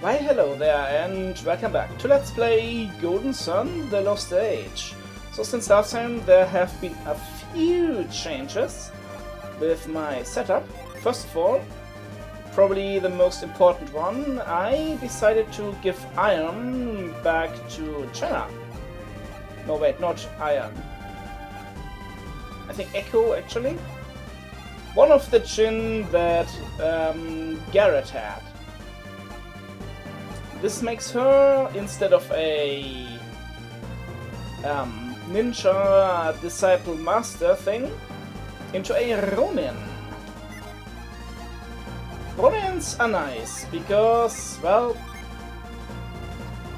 Why hello there and welcome back to Let's Play Golden Sun: The Lost Age. So since last time there have been a few changes with my setup. First of all, probably the most important one, I decided to give iron back to China. No wait, not iron. I think Echo actually. One of the Jin that Garrett had. This makes her, instead of a ninja disciple master thing, into a Ronin. Ronins are nice because, well,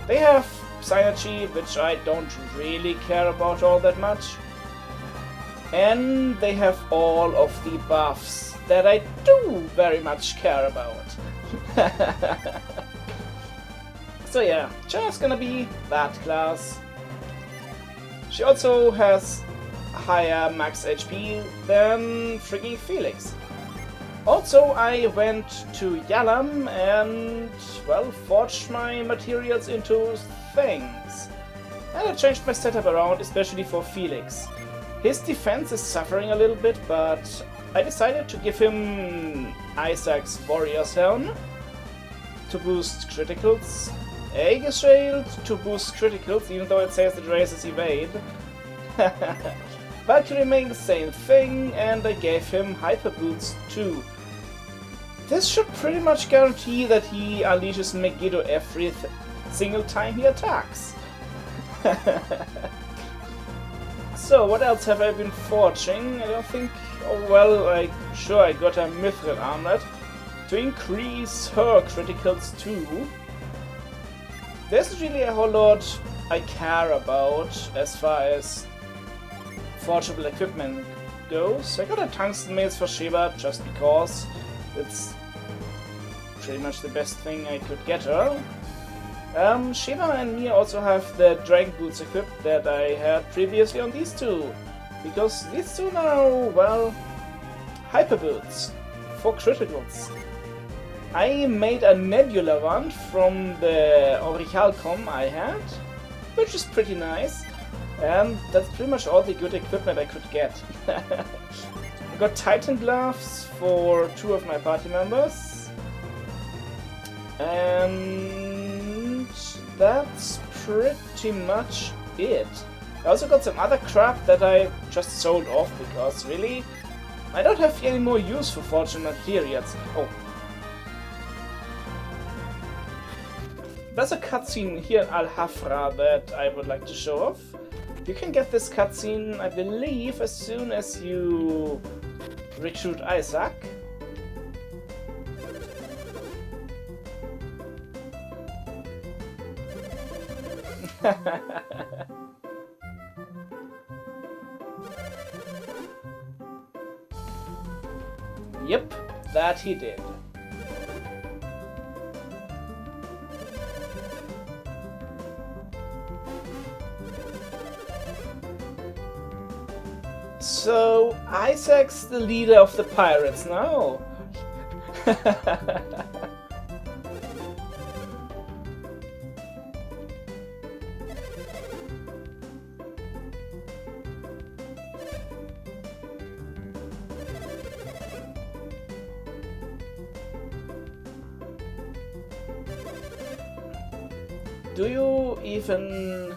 they have synergy, which I don't really care about all that much. And they have all of the buffs that I do very much care about. So yeah, China's gonna be that class. She also has higher max HP than freaking Felix. Also, I went to Yalam and, well, forged my materials into things. And I changed my setup around, especially for Felix. His defense is suffering a little bit, but I decided to give him Isaac's Warrior's Helm to boost criticals. Aegis Shield to boost criticals, even though it says it raises evade. Valkyrie made the same thing, and I gave him Hyper Boots too. This should pretty much guarantee that he unleashes Megiddo every single time he attacks. So, what else have I been forging? I don't think... Oh well, I got a Mithril Armlet to increase her criticals too. There's really a whole lot I care about as far as forgeable equipment goes. I got a tungsten mace for Sheba just because it's pretty much the best thing I could get her. Sheba and me also have the Dragon Boots equipped that I had previously on these two, because these two now, well, Hyper Boots for criticals. I made a Nebula one from the Orichalcom I had, which is pretty nice, and that's pretty much all the good equipment I could get. I got Titan gloves for 2 of my party members, and that's pretty much it. I also got some other crap that I just sold off because really, I don't have any more use for forging materials. Oh. There's a cutscene here in Al-Hafra that I would like to show off. You can get this cutscene, I believe, as soon as you recruit Isaac. Yep, that he did. So, Isaac's the leader of the pirates now. Do you even,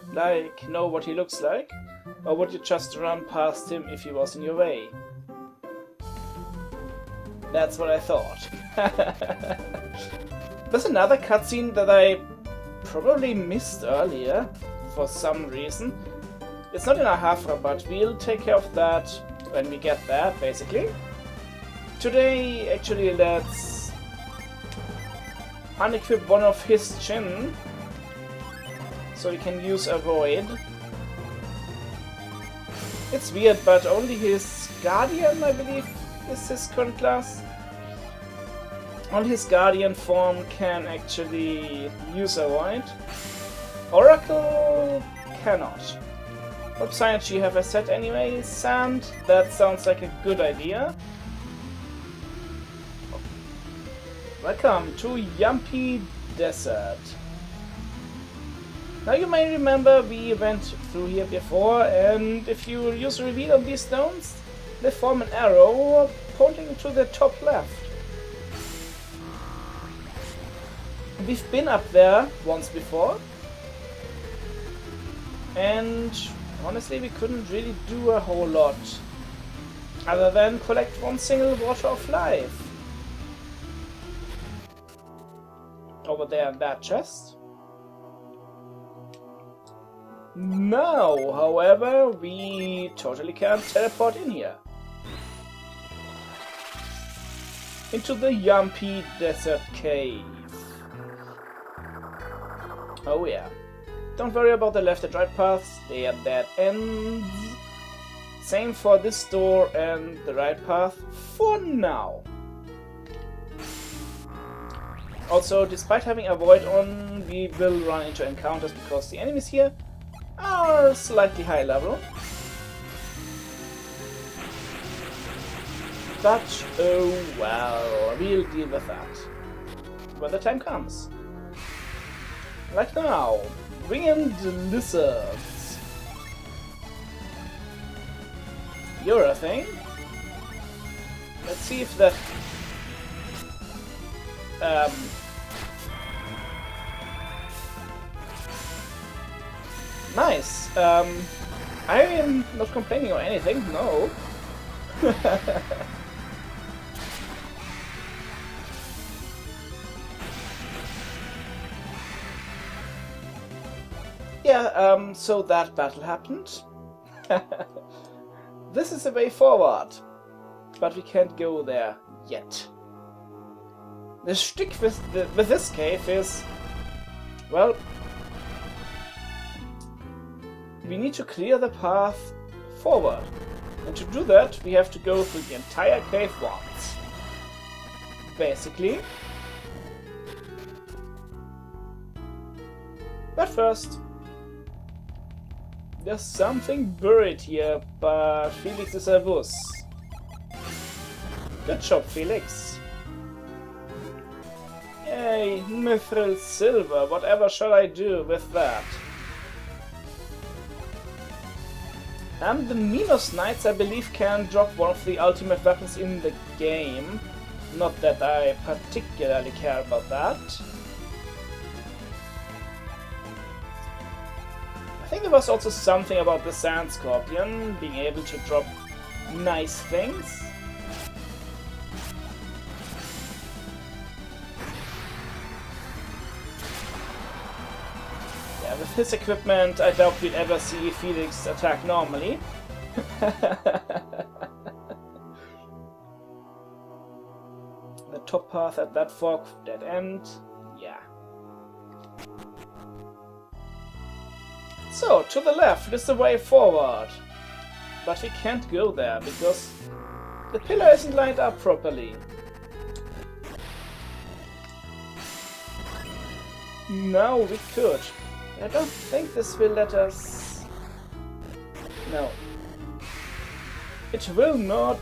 know what he looks like? Or would you just run past him if he was in your way? That's what I thought. There's another cutscene that I probably missed earlier, for some reason. It's not in Ahafra, but we'll take care of that when we get there, basically. Today, actually, let's unequip one of his Jin, so we can use a Void. It's weird, but only his Guardian, I believe, is his current class. Only his Guardian form can actually use a Void. Oracle cannot. What synergy have I set anyway? Sand? That sounds like a good idea. Welcome to Yampi Desert. Now you may remember we went through here before, and if you use reveal on these stones, they form an arrow pointing to the top left. We've been up there once before, and honestly we couldn't really do a whole lot other than collect one single water of life. Over there in that chest. Now, however, we totally can't teleport in here. Into the Yampi Desert Cave. Oh yeah. Don't worry about the left and right paths, they are dead ends. Same for this door and the right path for now. Also, despite having a void on, we will run into encounters because the enemies here are slightly high level. But, oh well, we'll deal with that when the time comes. Like now, winged lizards. You're a thing. Let's see if that nice. I am not complaining or anything, no. Yeah, so that battle happened. This is the way forward, but we can't go there yet. The shtick with this cave is, well, we need to clear the path forward. And to do that, we have to go through the entire cave once. Basically. But first, there's something buried here, but Felix is a wuss. Good job, Felix. Yay, mithril silver, whatever shall I do with that? And the Minos Knights, I believe, can drop one of the ultimate weapons in the game. Not that I particularly care about that. I think there was also something about the Sand Scorpion being able to drop nice things. Yeah, with his equipment, I doubt we'd ever see Felix attack normally. The top path at that fork, dead end. Yeah. So, to the left is the way forward. But we can't go there because the pillar isn't lined up properly. No, we could. I don't think this will let us... No. It will not,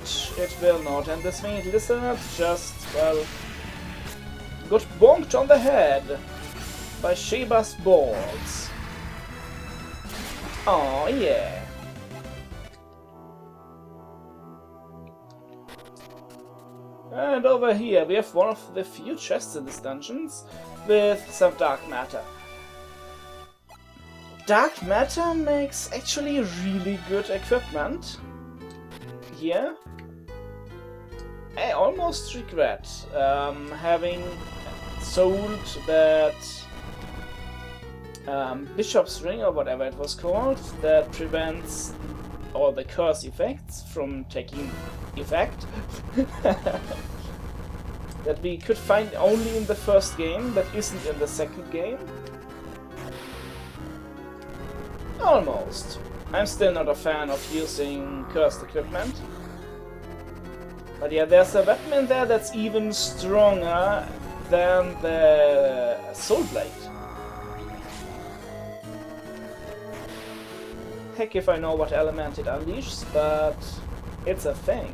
and this winged lizard just, well, got bonked on the head by Sheba's balls. Oh yeah. And over here we have one of the few chests in this dungeons with some dark matter. Dark matter makes actually really good equipment. Here. I almost regret having sold that Bishop's Ring or whatever it was called that prevents all the curse effects from taking effect. That we could find only in the first game, but isn't in the second game. Almost. I'm still not a fan of using cursed equipment. But yeah, there's a weapon in there that's even stronger than the Soul Blade. Heck if I know what element it unleashes, but it's a thing.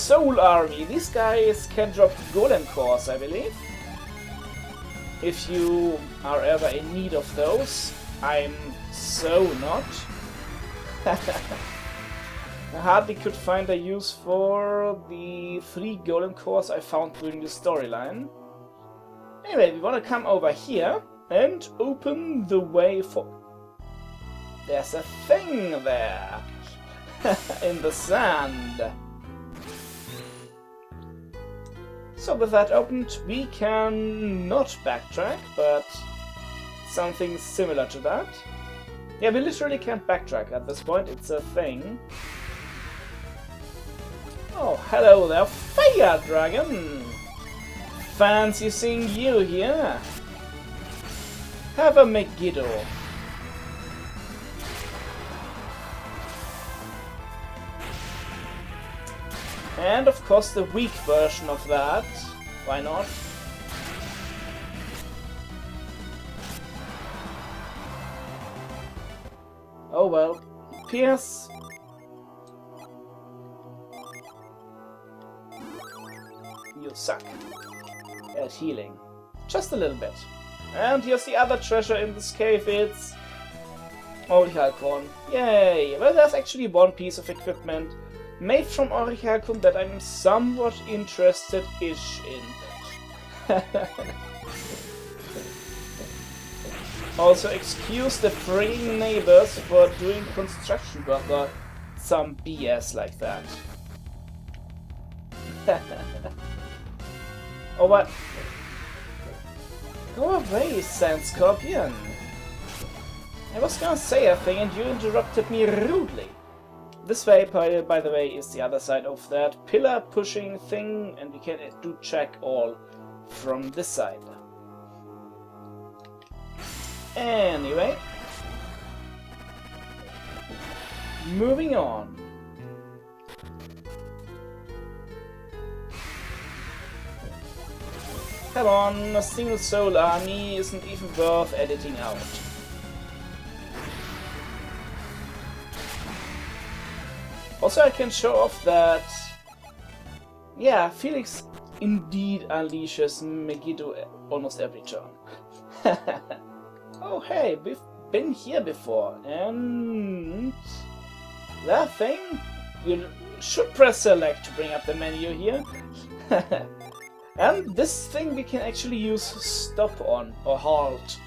Soul Army. These guys can drop golem cores, I believe. If you are ever in need of those. I'm so not. I hardly could find a use for the 3 golem cores I found during the storyline. Anyway, we want to come over here and open the way for... There's a thing there! In the sand! So with that opened, we can not backtrack, but something similar to that. Yeah, we literally can't backtrack at this point, it's a thing. Oh, hello there, Fire Dragon! Fancy seeing you here! Have a Megiddo! And of course the weak version of that. Why not? Oh well. Pierce. You suck. At healing. Just a little bit. And here's the other treasure in this cave. It's... Orichalcum. Yay! Well, there's actually one piece of equipment made from Orichalcum that I'm somewhat interested-ish in. Also, excuse the freaking neighbors for doing construction work or some BS like that. Oh, what? Go away, Sand Scorpion! I was gonna say a thing and you interrupted me rudely. This way, by the way, is the other side of that pillar pushing thing, and we can do check all from this side. Anyway, moving on. Come on, a single soul army isn't even worth editing out. Also, I can show off that, yeah, Felix indeed unleashes Megiddo almost every turn. Oh hey, we've been here before, and that thing, you should press select to bring up the menu here. And this thing we can actually use stop on, or halt.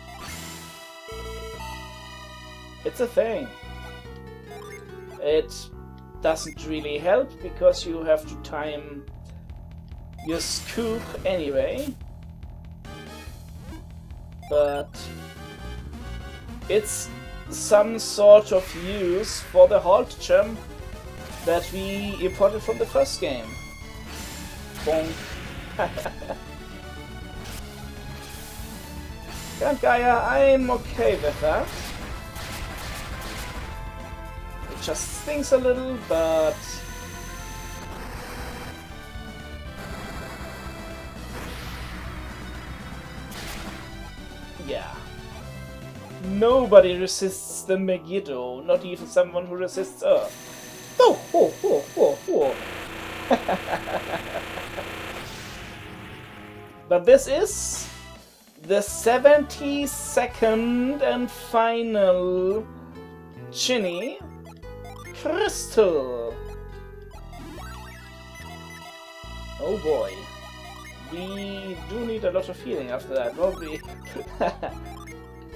It's a thing. It doesn't really help, because you have to time your scoop anyway. But it's some sort of use for the halt jump that we imported from the first game. Bonk. Grand Gaia, I'm okay with that. It just stings a little, but... yeah. Nobody resists the Megiddo, not even someone who resists Earth. Oh, oh, oh, oh, oh. But this is the 72nd and final Chinny Crystal. Oh boy. We do need a lot of healing after that, don't we?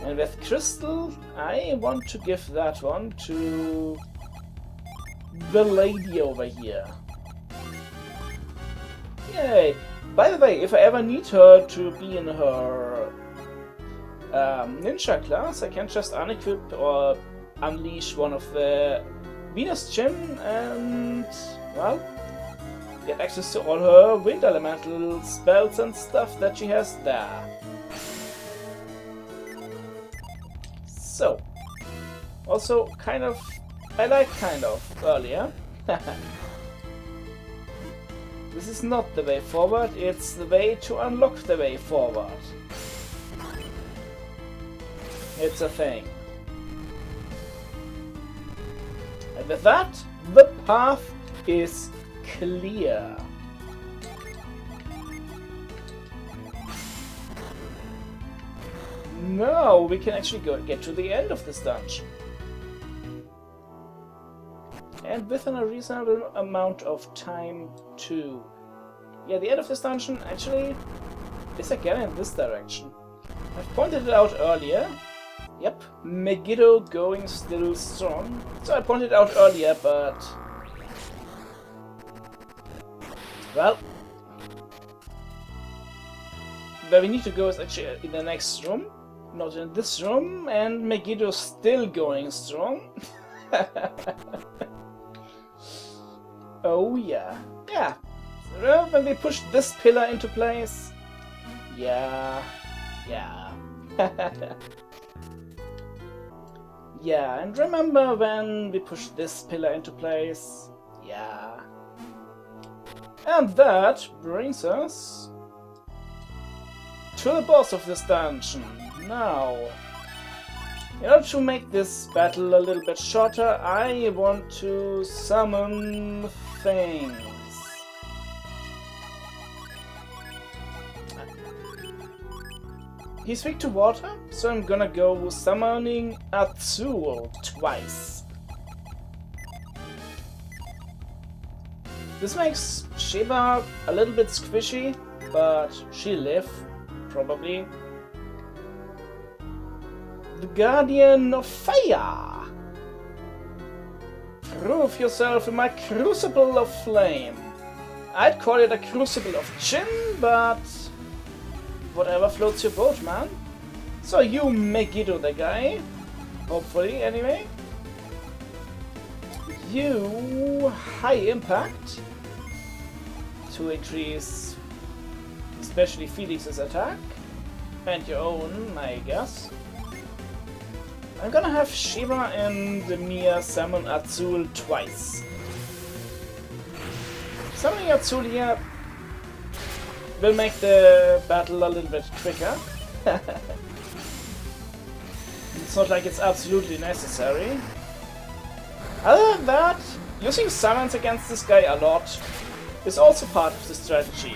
And with Crystal, I want to give that one to the lady over here. Yay! By the way, if I ever need her to be in her ninja class, I can just unequip or unleash one of the Venus Gem and, well, get access to all her wind elemental spells and stuff that she has there. So, also kind of, I like kind of earlier. This is not the way forward, it's the way to unlock the way forward. It's a thing. And with that, the path is clear. Now we can actually get to the end of this dungeon. And within a reasonable amount of time too. Yeah, the end of this dungeon actually is again in this direction. I've pointed it out earlier. Yep, Megiddo going still strong. So I pointed it out earlier, but... well... where we need to go is actually in the next room. Not in this room, and Megiddo still going strong. Oh yeah. Yeah. When we push this pillar into place. Yeah. Yeah. Yeah, and remember when we push this pillar into place? Yeah. And that brings us to the boss of this dungeon. Now, in order to make this battle a little bit shorter, I want to summon things. He's weak to water, so I'm gonna go summoning Azul twice. This makes Sheba a little bit squishy, but she'll live, probably. The Guardian of Fire! Prove yourself in my Crucible of Flame. I'd call it a Crucible of Chin, but... whatever floats your boat, man. So you Megiddo the guy. Hopefully, anyway. You High Impact. To increase especially Felix's attack. And your own, I guess. I'm gonna have Sheba and Mia summon Azul twice. Summoning Azul here will make the battle a little bit quicker. It's not like it's absolutely necessary. Other than that, using summons against this guy a lot is also part of the strategy.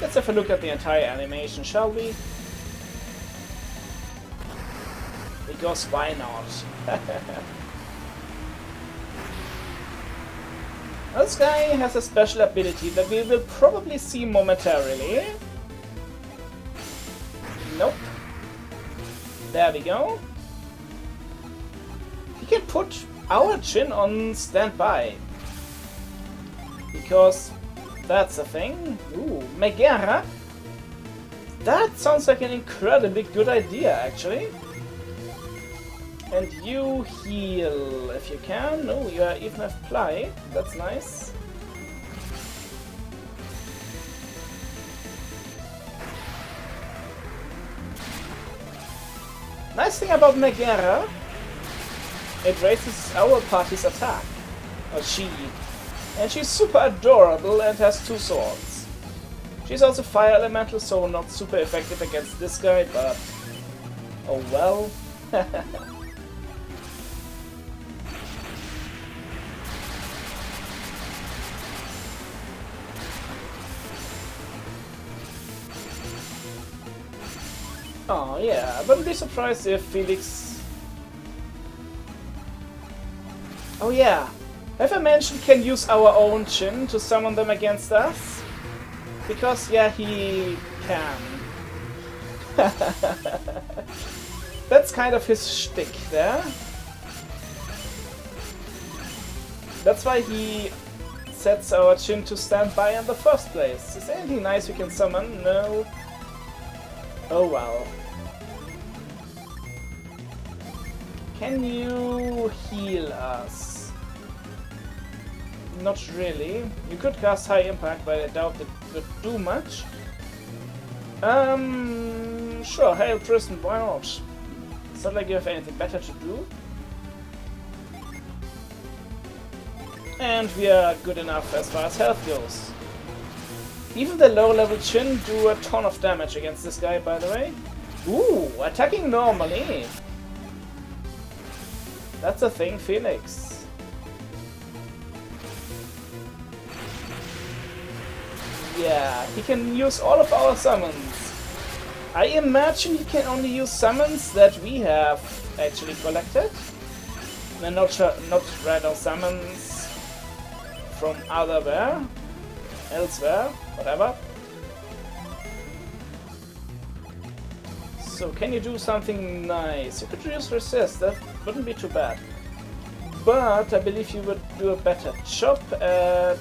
Let's have a look at the entire animation, shall we? Because why not? This guy has a special ability that we will probably see momentarily. Nope. There we go. He can put our Chin on standby. Because that's a thing. Ooh, Megara. That sounds like an incredibly good idea, actually. And you heal if you can. Oh, you even have Ply. That's nice. Nice thing about Megara, it raises our party's attack. Or she. And she's super adorable and has 2 swords. She's also fire elemental, so not super effective against this guy, but... oh well. Oh yeah, I wouldn't be surprised if Felix... oh yeah, have I mentioned can use our own Chin to summon them against us? Because yeah, he can. That's kind of his shtick there. That's why he sets our Chin to stand by in the first place. Is there anything nice we can summon? No. Oh well. Can you heal us? Not really. You could cast High Impact, but I doubt it would do much. Sure, Hail Tristan, why not? It's not like you have anything better to do. And we are good enough as far as health goes. Even the low-level Chin do a ton of damage against this guy, by the way. Ooh, attacking normally. That's a thing, Phoenix. Yeah, he can use all of our summons. I imagine he can only use summons that we have actually collected. And not random summons from elsewhere, whatever. So can you do something nice? You could use resist, that wouldn't be too bad. But I believe you would do a better job at...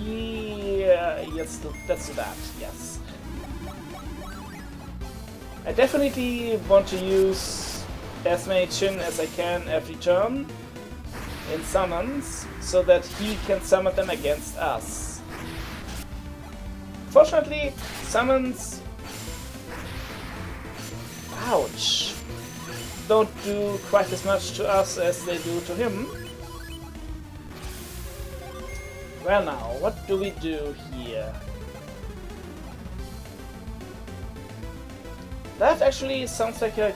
Yeah, yes, let's do that, yes. I definitely want to use as many Chin as I can every turn in summons, so that he can summon them against us. Fortunately, summons... Ouch! Don't do quite as much to us as they do to him. Well now, what do we do here? That actually sounds like a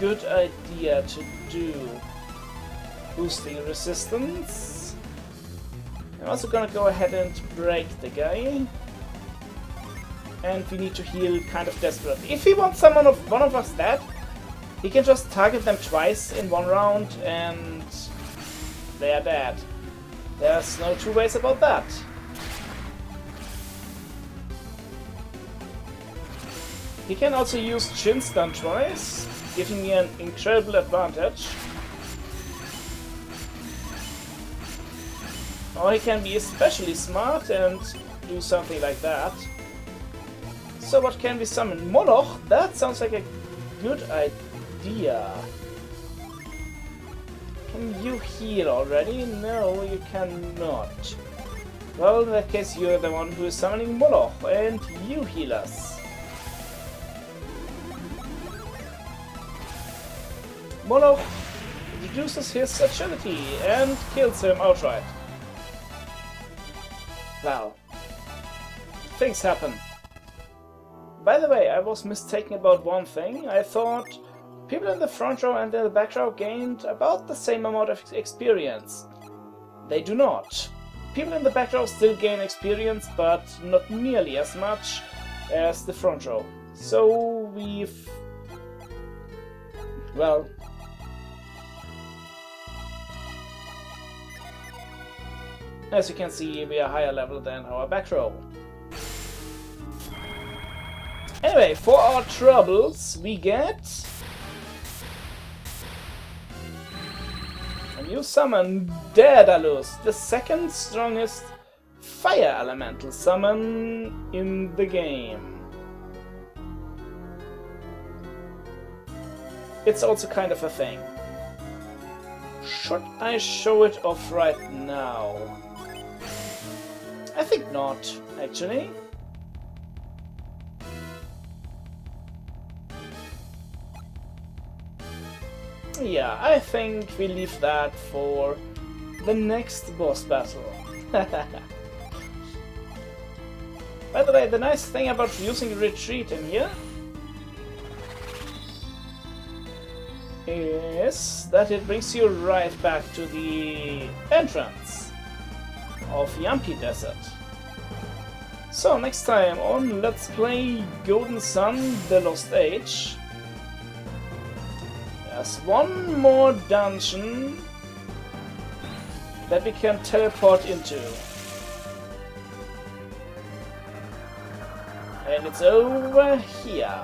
good idea to do. Boosting resistance. I'm also gonna go ahead and break the guy. And we need to heal kind of desperately. If he wants one of us dead, he can just target them twice in one round and they are dead. There's no two ways about that. He can also use Chin Stun twice, giving me an incredible advantage. Or he can be especially smart and do something like that. So what can we summon? Moloch? That sounds like a good idea. Can you heal already? No, you cannot. Well, in that case you're the one who is summoning Moloch, and you heal us. Moloch reduces his agility and kills him outright. Wow. Things happen. By the way, I was mistaken about one thing. I thought people in the front row and in the back row gained about the same amount of experience. They do not. People in the back row still gain experience, but not nearly as much as the front row. So we've... well... as you can see, we are higher level than our back row. Anyway, for our troubles, we get a new summon, Daedalus, the second strongest fire elemental summon in the game. It's also kind of a thing. Should I show it off right now? I think not, actually. Yeah, I think we leave that for the next boss battle. By the way, the nice thing about using retreat in here is that it brings you right back to the entrance of Yampi Desert. So next time on Let's Play Golden Sun: The Lost Age, there's one more dungeon that we can teleport into. And it's over here.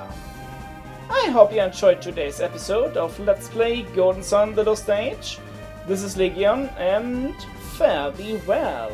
I hope you enjoyed today's episode of Let's Play Golden Sun: The Lost Age. This is Legion, and fare thee well.